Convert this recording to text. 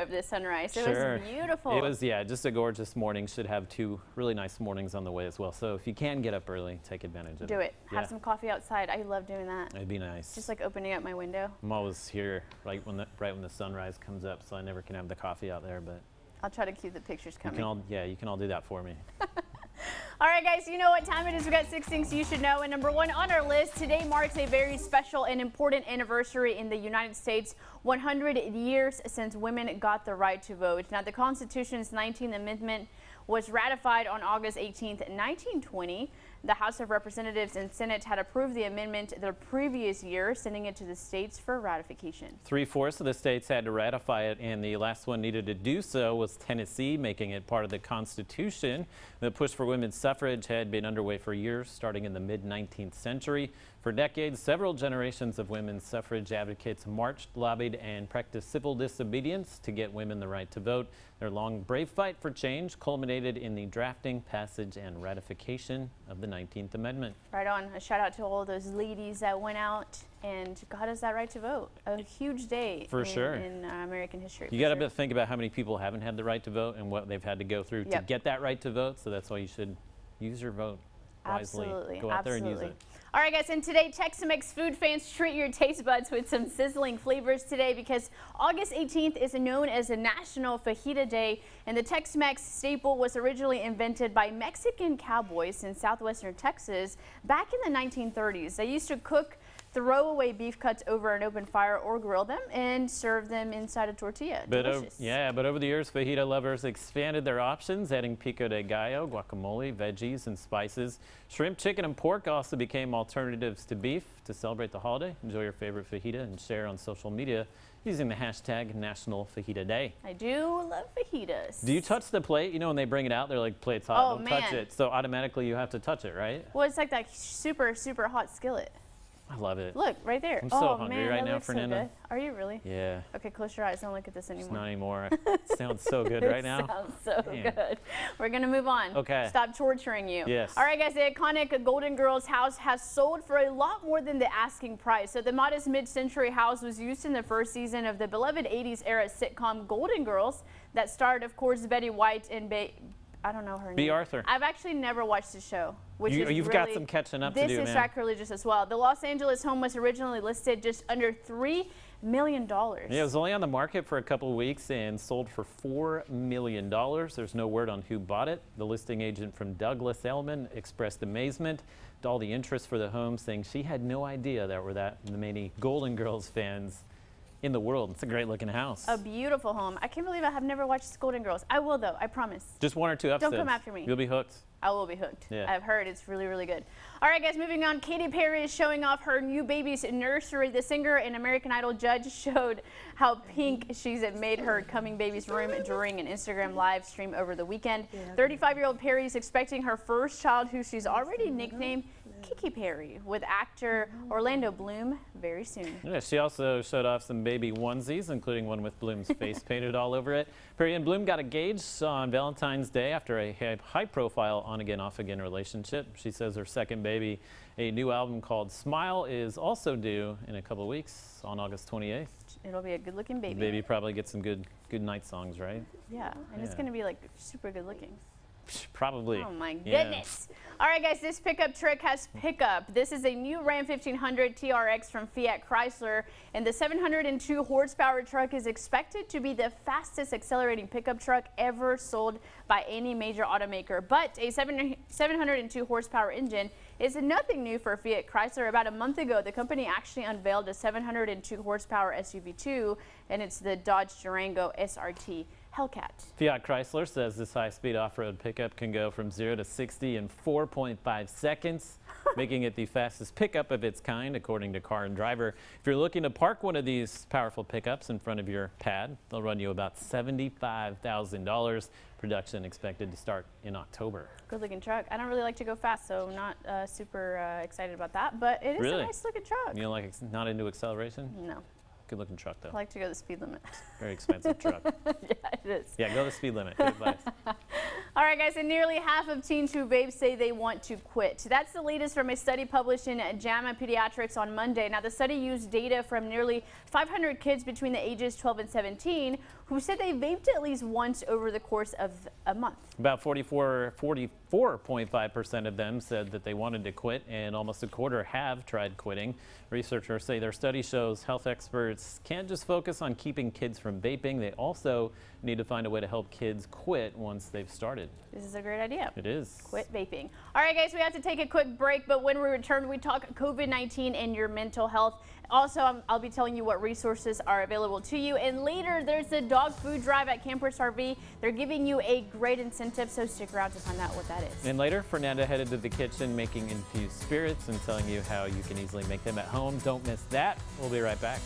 up this sunrise. It Sure. was beautiful. It was, yeah, just a gorgeous morning. Should have 2 really nice mornings on the way as well. So if you can get up early, take advantage of it. Do it. Have some coffee outside. I love doing that. It'd be nice. Just like opening up my window. I'm always here right when the sunrise comes up, so I never can have the coffee out there, but I'll try to keep the pictures coming. You can all do that for me. All right, guys, you know what time it is. We've got 6 things you should know. And number 1 on our list, today marks a very special and important anniversary in the United States. 100 years since women got the right to vote. Now, the Constitution's 19th Amendment was ratified on August 18th, 1920. The House of Representatives and Senate had approved the amendment the previous year, sending it to the states for ratification. 3/4 of the states had to ratify it, and the last one needed to do so was Tennessee, making it part of the Constitution. The push for women's suffrage had been underway for years, starting in the mid-19th century. For decades, several generations of women's suffrage advocates marched, lobbied, and practiced civil disobedience to get women the right to vote. Their long, brave fight for change culminated in the drafting, passage, and ratification of the 19th Amendment. Right on. A shout out to all those ladies that went out and got us that right to vote. A huge day in American history. You got to think about how many people haven't had the right to vote and what they've had to go through to get that right to vote. So that's why you should use your vote wisely. Absolutely. Go out there and use it. All right, guys, and today, Tex-Mex food fans, treat your taste buds with some sizzling flavors today, because August 18th is known as the National Fajita Day, and the Tex-Mex staple was originally invented by Mexican cowboys in southwestern Texas back in the 1930s. They used to cook throwaway beef cuts over an open fire or grill them and serve them inside a tortilla. Delicious. But over the years, fajita lovers expanded their options, adding pico de gallo, guacamole, veggies, and spices. Shrimp, chicken, and pork also became alternatives to beef. To celebrate the holiday, enjoy your favorite fajita and share on social media using the hashtag National Fajita Day. I do love fajitas. Do you touch the plate? You know, when they bring it out, they're like, plate's hot, don't touch it. So automatically you have to touch it, right? Well, it's like that super, super hot skillet. I love it. Look, right there. I'm so hungry right now, Fernanda. So are you really? Yeah. Okay, close your eyes. Don't look at this anymore. It's not anymore. It sounds so good right now. It sounds so good. We're going to move on. Okay. Stop torturing you. Yes. All right, guys. The iconic Golden Girls house has sold for a lot more than the asking price. So the modest mid-century house was used in the first season of the beloved 80s era sitcom Golden Girls that starred, of course, Betty White and I don't know her name. B. Arthur. I've actually never watched the show. You've got some catching up to do, man. This is sacrilegious as well. The Los Angeles home was originally listed just under $3 million. Yeah, it was only on the market for a couple of weeks and sold for $4 million. There's no word on who bought it. The listing agent from Douglas Elliman expressed amazement at all the interest for the home, saying she had no idea there were that many Golden Girls fans in the world. It's a great looking house. A beautiful home. I can't believe I have never watched Golden Girls. I will, though. I promise. Just 1 or 2 episodes. Don't come after me. You'll be hooked. I will be hooked. Yeah. I've heard it's really, really good. All right, guys, moving on. Katy Perry is showing off her new baby's nursery. The singer and American Idol judge showed how pink she's made her coming baby's room during an Instagram live stream over the weekend. 35-year-old Perry is expecting her first child, who she's already nicknamed Katy Perry, with actor Orlando Bloom very soon. Yeah, she also showed off some baby onesies, including one with Bloom's face painted all over it. Perry and Bloom got engaged on Valentine's Day after a high-profile on-again, off-again relationship. She says her second baby, a new album called Smile, is also due in a couple of weeks on August 28th. It'll be a good-looking baby. The baby probably gets some good night songs, right? Yeah, and it's going to be like super good-looking. Probably. Oh my goodness. Yeah. All right, guys, this pickup truck has pickup. This is a new Ram 1500 TRX from Fiat Chrysler, and the 702 horsepower truck is expected to be the fastest accelerating pickup truck ever sold by any major automaker. But a 702 horsepower engine is nothing new for Fiat Chrysler. About a month ago, the company actually unveiled a 702 horsepower SUV too, and it's the Dodge Durango SRT Hellcat. Fiat Chrysler says this high-speed off-road pickup can go from 0 to 60 in 4.5 seconds, making it the fastest pickup of its kind, according to Car and Driver. If you're looking to park one of these powerful pickups in front of your pad, they'll run you about $75,000. Production expected to start in October. Good-looking truck. I don't really like to go fast, so I'm not super excited about that, but it is a nice-looking truck. You don't like not into acceleration? No. Good-looking truck, though. I like to go the speed limit. Very expensive truck. Yeah, it is. Yeah, go the speed limit. Good advice. All right, guys, and nearly half of teens who vape say they want to quit. That's the latest from a study published in JAMA Pediatrics on Monday. Now, the study used data from nearly 500 kids between the ages 12 and 17 who said they vaped at least once over the course of a month. About 44.5% of them said that they wanted to quit, and almost a quarter have tried quitting. Researchers say their study shows health experts can't just focus on keeping kids from vaping. They also need to find a way to help kids quit once they've started. This is a great idea. It is. Quit vaping. All right, guys, we have to take a quick break, but when we return, we talk COVID-19 and your mental health. Also, I'll be telling you what resources are available to you. And later, there's a dog food drive at Campers RV. They're giving you a great incentive, so stick around to find out what that is. And later, Fernanda headed to the kitchen making infused spirits and telling you how you can easily make them at home. Don't miss that. We'll be right back.